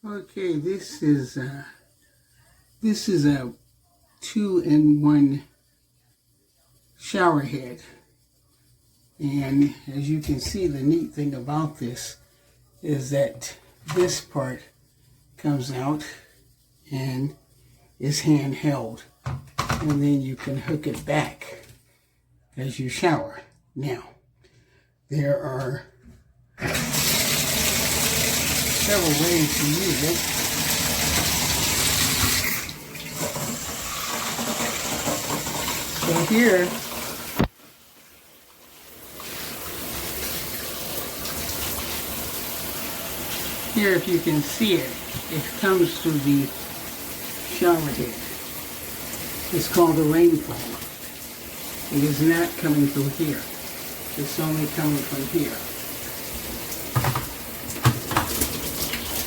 Okay, this is a 2-in-1 shower head, and as you can see, the neat thing about this is that this part comes out and is handheld, and then you can hook it back as you shower. Now, there are several ways to use it. So here, if you can see it, it comes through the shower head. It's called a rainfall. It is not coming through here. It's only coming from here.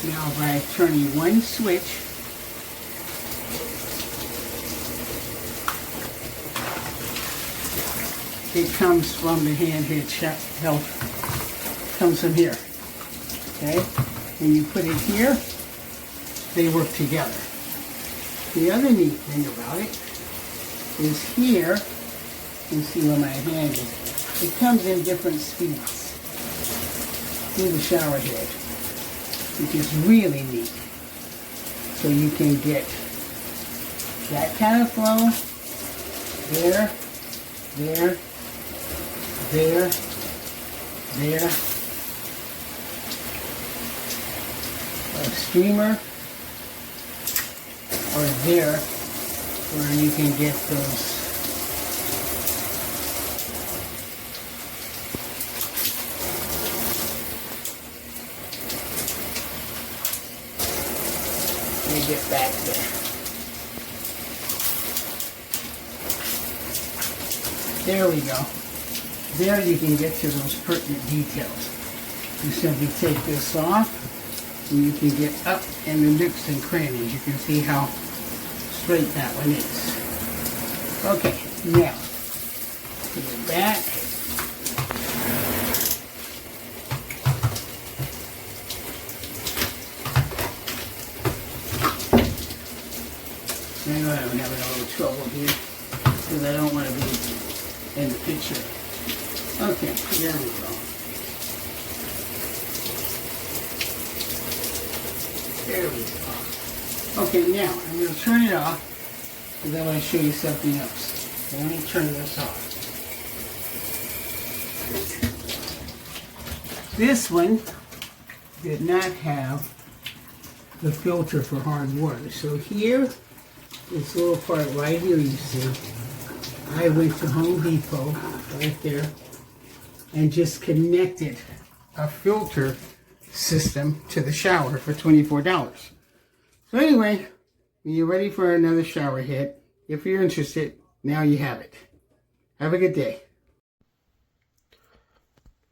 Now by turning one switch, it comes from the handheld, comes from here. Okay? When you put it here, they work together. The other neat thing about it is here, you can see where my hand is, it comes in different speeds through the shower head, which is really neat. So you can get that kind of flow, there, there, there, there, a streamer, or there, where you can get those let me get back there. There we go. There you can get to those pertinent details. You simply take this off, and you can get up in the nooks and crannies. You can see how straight that one is. Okay, now, put it back. I know I'm having a little trouble here because I don't want to be in the picture. Okay, there we go. There we go. Okay, now I'm going to turn it off because I want to show you something else. So let me turn this off. This one did not have the filter for hard water. So here, this little part right here you see, I went to Home Depot right there and just connected a filter system to the shower for $24. So anyway, when you're ready for another shower head, if you're interested, now you have it. Have a good day.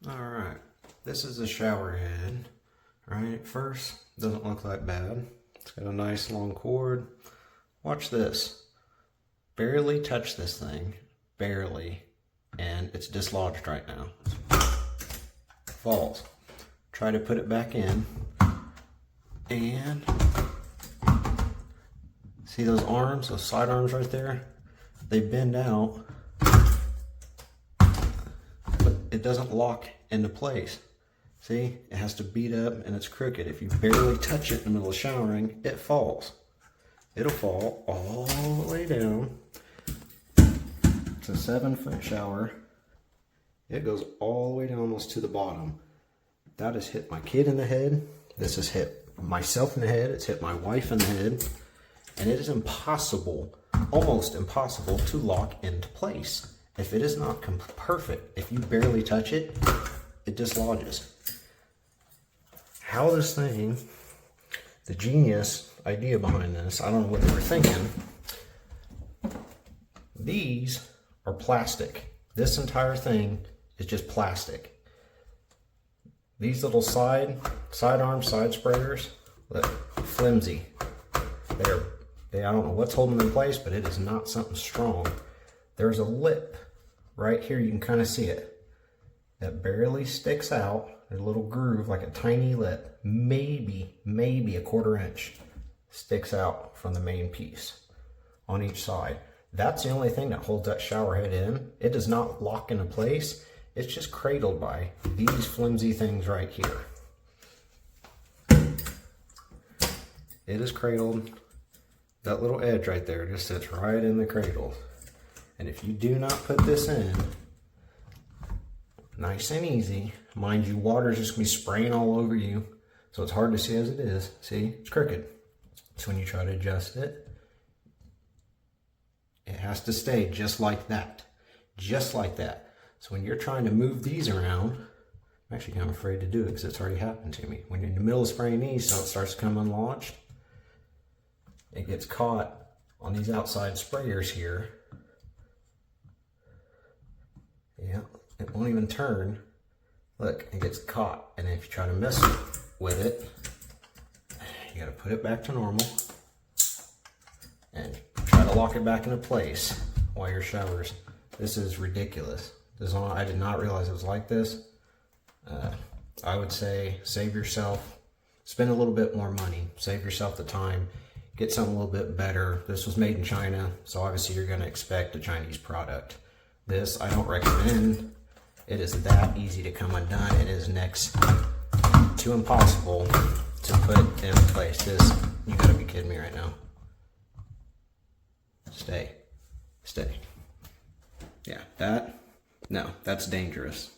Alright, this is the shower head. Right, first, doesn't look that bad. It's got a nice long cord. Watch this. Barely touch this thing. Barely. And it's dislodged right now. Falls. Try to put it back in. And see those arms, those side arms right there? They bend out. But it doesn't lock into place. See? It has to beat up and it's crooked. If you barely touch it in the middle of showering, it falls. It'll fall all the way down. It's a 7-foot shower. It goes all the way down almost to the bottom. That has hit my kid in the head. This has hit myself in the head. It's hit my wife in the head. And it is impossible, almost impossible, to lock into place. If it is not perfect, if you barely touch it, it dislodges. How this thing, the genius idea behind this, I don't know what they were thinking. These are plastic. This entire thing is just plastic. These little side arms, side sprayers, look, flimsy. I don't know what's holding them in place, but it is not something strong. There's a lip right here, you can kind of see it, that barely sticks out There's a little groove, like a tiny lip, maybe a 1/4 inch sticks out from the main piece on each side. That's the only thing that holds that shower head in. It does not lock into place. It's just cradled by these flimsy things right here. It is cradled. That little edge right there just sits right in the cradle. And if you do not put this in, nice and easy, mind you, water is just gonna be spraying all over you, so it's hard to see as it is. See, it's crooked. So when you try to adjust it, it has to stay just like that. Just like that. So when you're trying to move these around, I'm actually kind of afraid to do it because it's already happened to me. When you're in the middle of spraying these, so it starts to come unlaunched, it gets caught on these outside sprayers here. Yeah, it won't even turn. Look, it gets caught. And if you try to mess with it, you gotta put it back to normal and try to lock it back into place while your showers. This is ridiculous. I did not realize it was like this. I would say save yourself, spend a little bit more money, save yourself the time, get something a little bit better. This was made in China, so obviously you're gonna expect a Chinese product. This I don't recommend. It is that easy to come undone. It is next to impossible to put in place. This, you gotta be kidding me right now. Stay. Yeah, no, that's dangerous.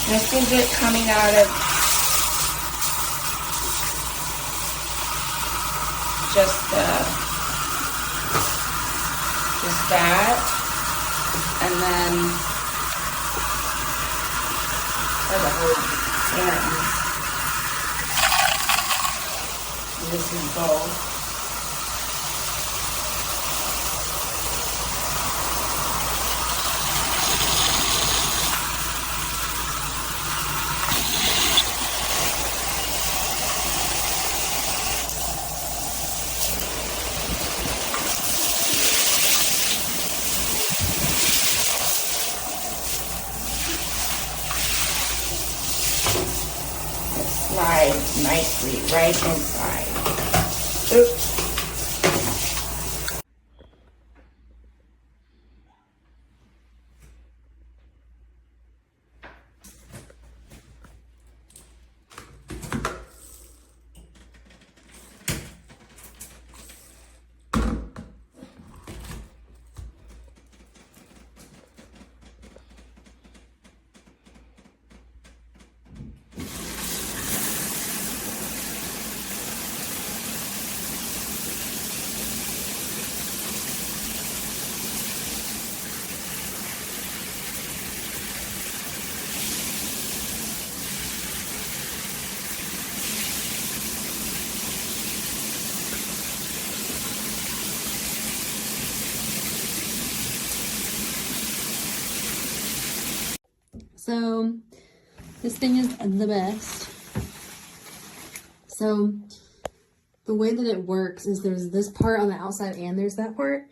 This is it coming out of just that, and then the whole end. This is both. Slides nicely right inside. Oops. So this thing is the best. So the way that it works is there's this part on the outside and there's that part.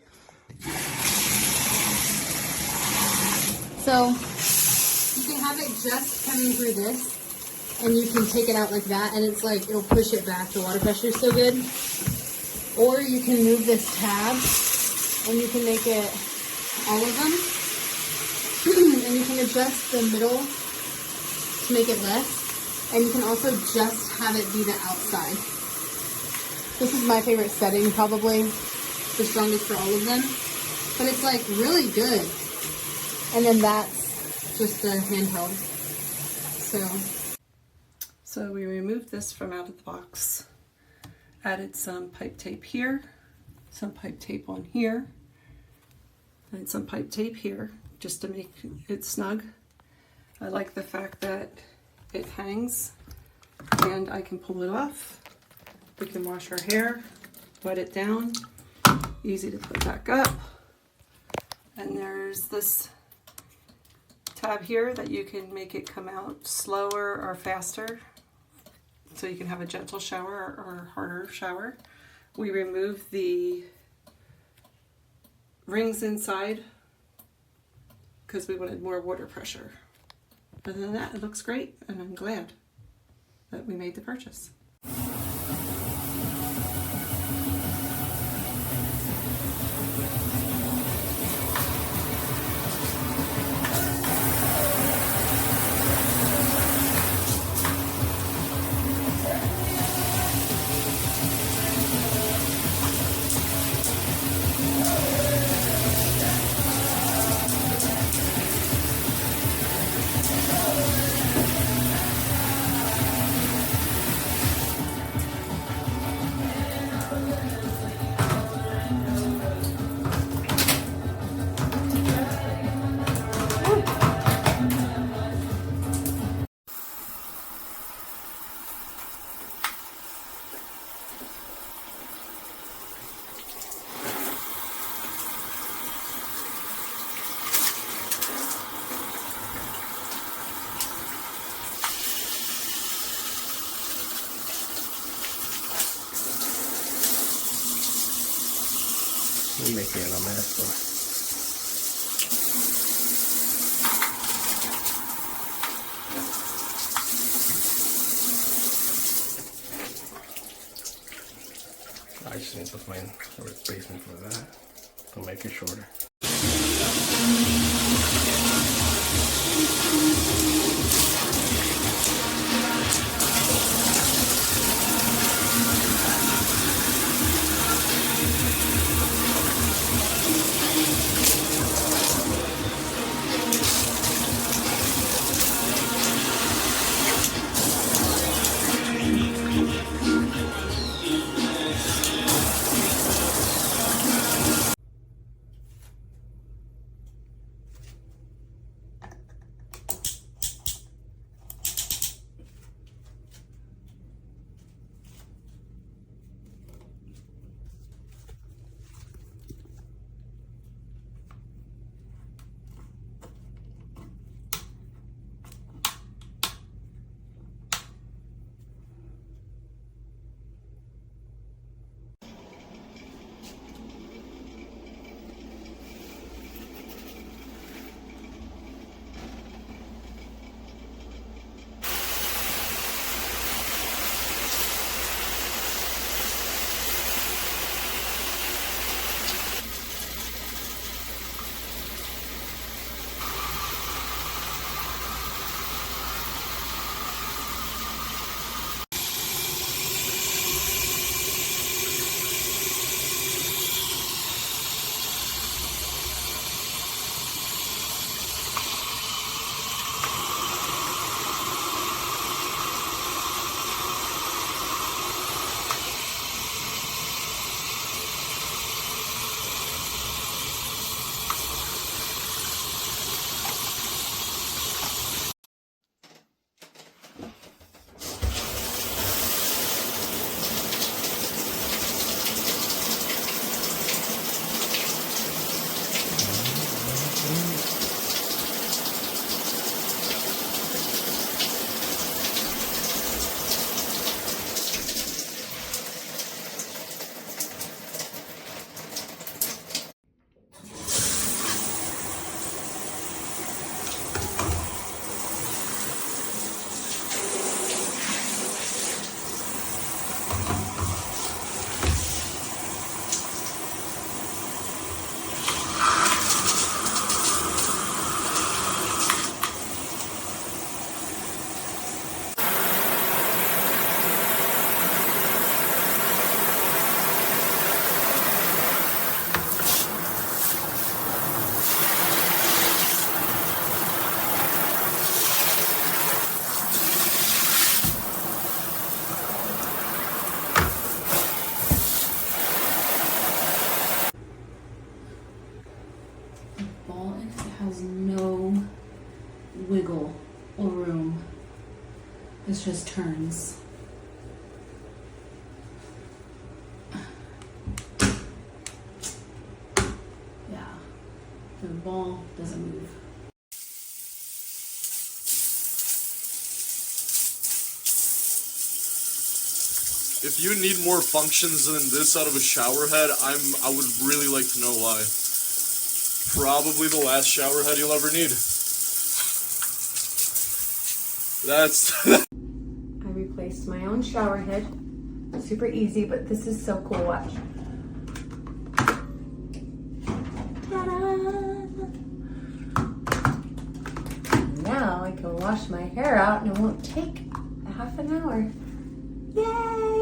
So you can have it just coming through this and you can take it out like that and it's like, it'll push it back. The water pressure is so good. Or you can move this tab and you can make it all of them. And you can adjust the middle to make it less. And you can also just have it be the outside. This is my favorite setting, probably the strongest for all of them. But it's like really good. And then that's just the handheld. So we removed this from out of the box. Added some pipe tape here, some pipe tape on here, and some pipe tape here, just to make it snug. I like the fact that it hangs and I can pull it off. We can wash our hair, wet it down, easy to put back up. And there's this tab here that you can make it come out slower or faster, so you can have a gentle shower or harder shower. We remove the rings inside because we wanted more water pressure. Other than that, it looks great, and I'm glad that we made the purchase. You're making it a mess, though. I just need to find a replacement for that to make it shorter. wiggle room. This just turns. Yeah, the ball doesn't move. If you need more functions than this out of a shower head, I would really like to know why. Probably the last shower head you'll ever need. That's I replaced my own shower head. Super easy, but this is so cool. Watch. Ta-da! Now I can wash my hair out and it won't take a half an hour. Yay!